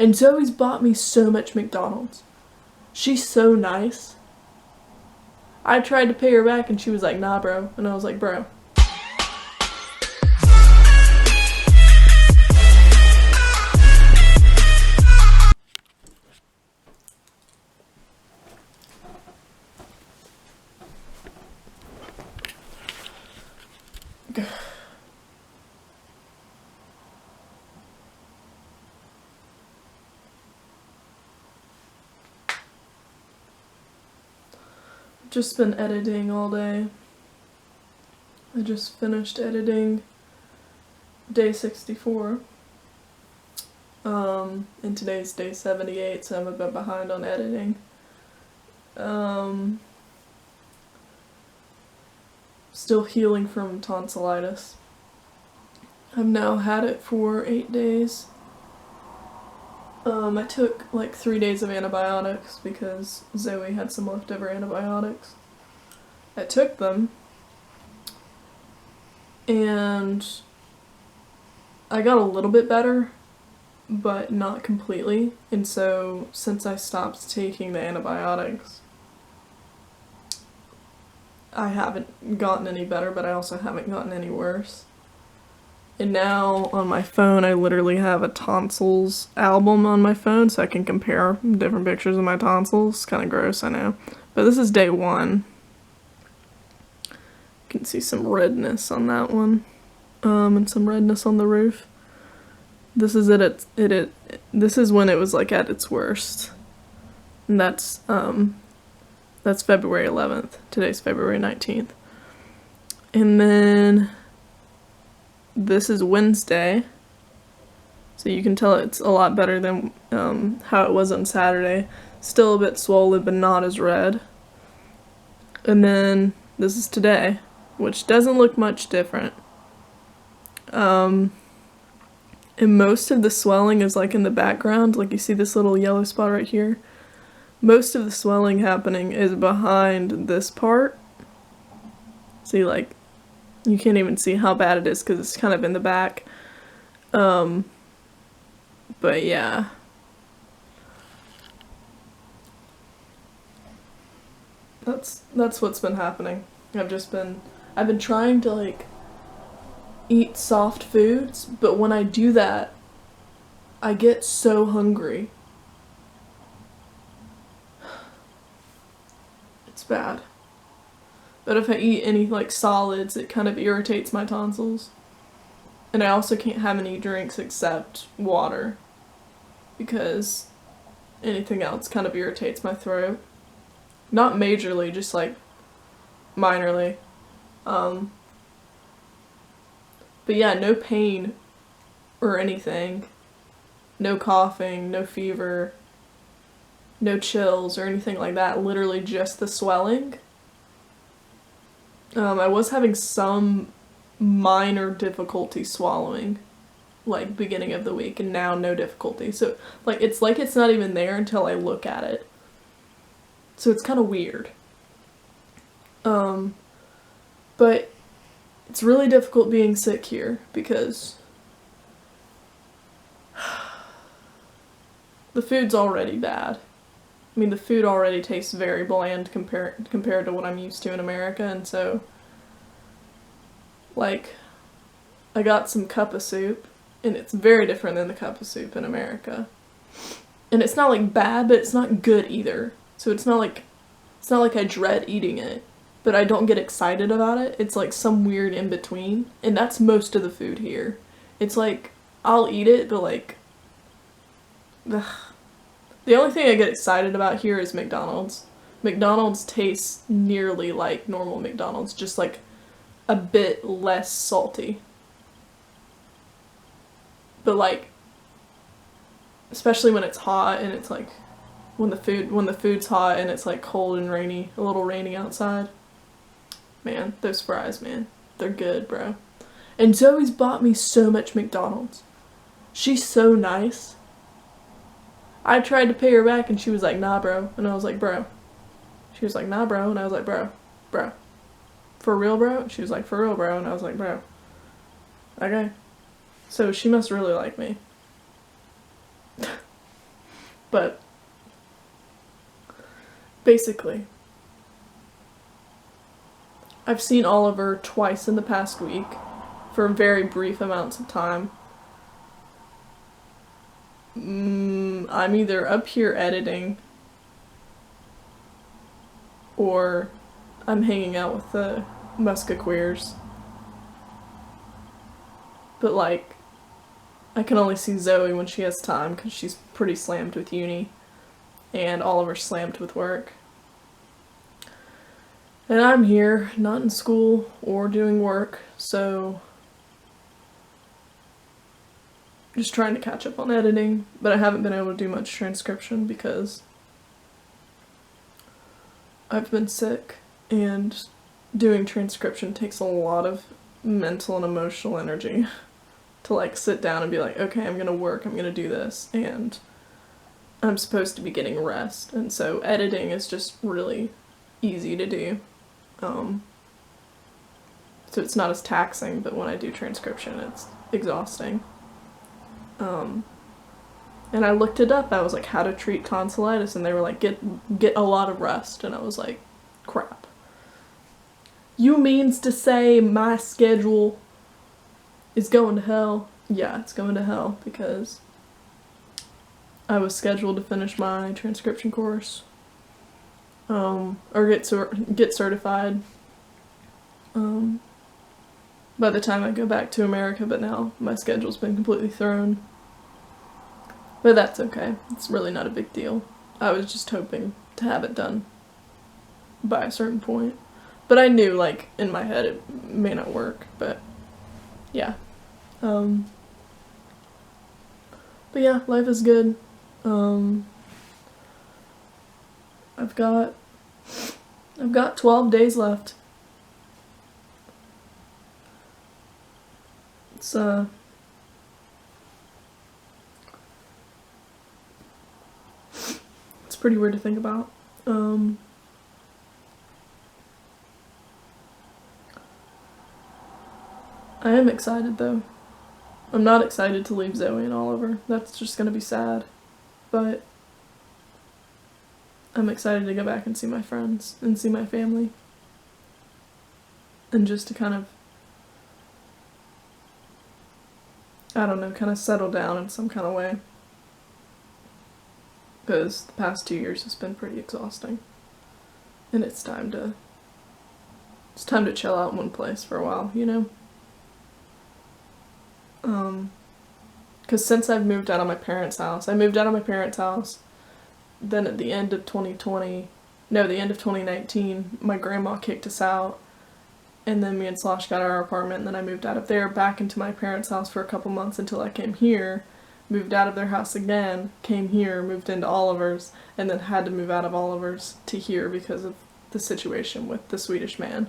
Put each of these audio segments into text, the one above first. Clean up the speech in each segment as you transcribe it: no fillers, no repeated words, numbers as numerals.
And Zoe's bought me so much McDonald's. She's so nice. I tried to pay her back and she was like, nah, bro. And I was like, bro. Just been editing all day. I just finished editing day 64. And today's day 78, so I'm a bit behind on editing. Still healing from tonsillitis. I've now had it for 8 days. I took like 3 days of antibiotics because Zoe had some leftover antibiotics. I took them, and I got a little bit better, but not completely. And so since I stopped taking the antibiotics, I haven't gotten any better, but I also haven't gotten any worse. And now on my phone, I literally have a tonsils album on my phone so I can compare different pictures of my tonsils. It's kind of gross, I know. But this is day 1. You can see some redness on that one. And some redness on the roof. This is this is when it was like at its worst. And that's February 11th. Today's February 19th. And then this is Wednesday, so you can tell it's a lot better than how it was on Saturday. Still a bit swollen, but not as red. And then this is today, which doesn't look much different. And most of the swelling is like in the background, like you see this little yellow spot right here. Most of the swelling happening is behind this part. See, like, you can't even see how bad it is because it's kind of in the back. But yeah. That's what's been happening. I've been trying to like eat soft foods, but when I do that, I get so hungry. It's bad. But if I eat any, like, solids, it kind of irritates my tonsils. And I also can't have any drinks except water, because anything else kind of irritates my throat. Not majorly, just, like, minorly. But yeah, no pain or anything. No coughing, no fever, no chills or anything like that. Literally just the swelling. I was having some minor difficulty swallowing, like, beginning of the week, and now no difficulty. So, like it's not even there until I look at it. So it's kind of weird. But it's really difficult being sick here because the food's already bad. I mean, the food already tastes very bland compared to what I'm used to in America, and so, like, I got some cup of soup, and it's very different than the cup of soup in America. And it's not, like, bad, but it's not good either. So it's not like I dread eating it, but I don't get excited about it. It's, like, some weird in-between, and that's most of the food here. It's, like, I'll eat it, but, like, ugh. The only thing I get excited about here is McDonald's. McDonald's tastes nearly like normal McDonald's, just like a bit less salty. But like, especially when it's hot and it's like, when the food's hot and it's like cold and rainy, a little rainy outside. Man, those fries, man, they're good, bro. And Zoe's bought me so much McDonald's. She's so nice. I tried to pay her back and she was like, nah, bro. And I was like, bro. She was like, nah, bro. And I was like, bro. For real, bro? She was like, for real, bro. And I was like, bro. Okay. So she must really like me. But basically, I've seen Oliver twice in the past week for very brief amounts of time. I'm either up here editing or I'm hanging out with the Muskequeers. But like, I can only see Zoe when she has time because she's pretty slammed with uni, and Oliver's slammed with work. And I'm here, not in school or doing work, so just trying to catch up on editing, but I haven't been able to do much transcription because I've been sick, and doing transcription takes a lot of mental and emotional energy to like sit down and be like, okay, I'm gonna work, I'm gonna do this, and I'm supposed to be getting rest, and so editing is just really easy to do. So it's not as taxing, but when I do transcription, it's exhausting. And I looked it up. I was like, how to treat tonsillitis, and they were like, get a lot of rest, and I was like, crap. You means to say my schedule is going to hell? Yeah, it's going to hell because I was scheduled to finish my transcription course, or get certified by the time I go back to America, but now my schedule's been completely thrown. But that's okay. It's really not a big deal. I was just hoping to have it done by a certain point. But I knew, like, in my head it may not work, but yeah. But yeah, life is good. I've got 12 days left. It's pretty weird to think about. I am excited though. I'm not excited to leave Zoe and Oliver. That's just gonna be sad. But I'm excited to go back and see my friends and see my family. And just to kind of, I don't know, kind of settle down in some kind of way. Because the past 2 years has been pretty exhausting. And it's time to chill out in one place for a while, you know? Because since I've moved out of my parents' house, then at the end of 2019, my grandma kicked us out, and then me and Slosh got our apartment, and then I moved out of there back into my parents' house for a couple months until I came here, moved out of their house again, came here, moved into Oliver's, and then had to move out of Oliver's to here because of the situation with the Swedish man.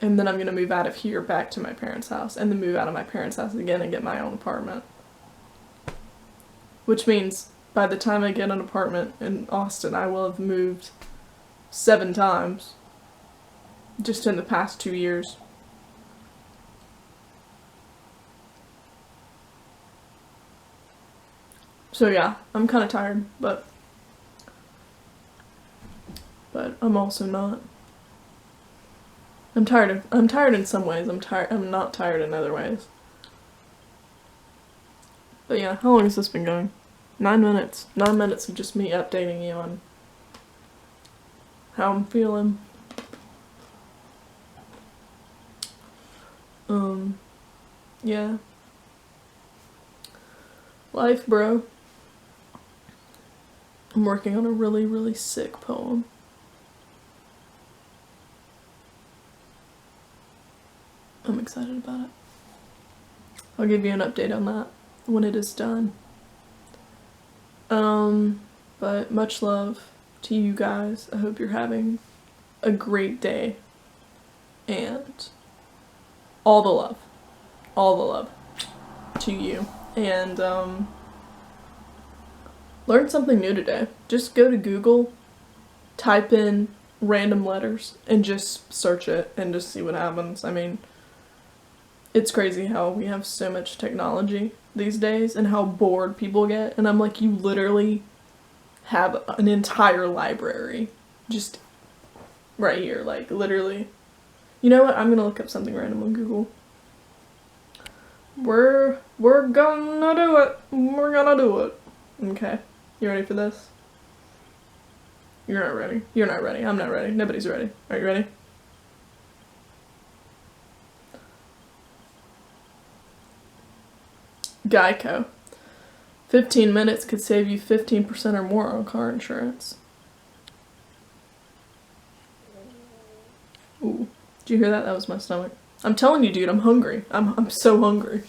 And then I'm going to move out of here back to my parents' house, and then move out of my parents' house again and get my own apartment. Which means by the time I get an apartment in Austin, I will have moved 7 times just in the past 2 years. So yeah, I'm kind of tired, but I'm also not. I'm tired in some ways. I'm not tired in other ways. But yeah, how long has this been going? 9 minutes. 9 minutes of just me updating you on how I'm feeling. Yeah. Life, bro. I'm working on a really, really sick poem. I'm excited about it. I'll give you an update on that when it is done. But much love to you guys. I hope you're having a great day. And all the love to you. And learn something new today. Just go to Google, type in random letters, and just search it and just see what happens. I mean, it's crazy how we have so much technology these days and how bored people get. And I'm like, you literally have an entire library just right here, like literally. You know what? I'm gonna look up something random on Google. We're gonna do it. We're gonna do it. Okay. You ready for this? You're not ready. You're not ready. I'm not ready. Nobody's ready. Are you ready? Geico. 15 minutes could save you 15% or more on car insurance. Ooh. Did you hear that? That was my stomach. I'm telling you, dude, I'm hungry. I'm so hungry.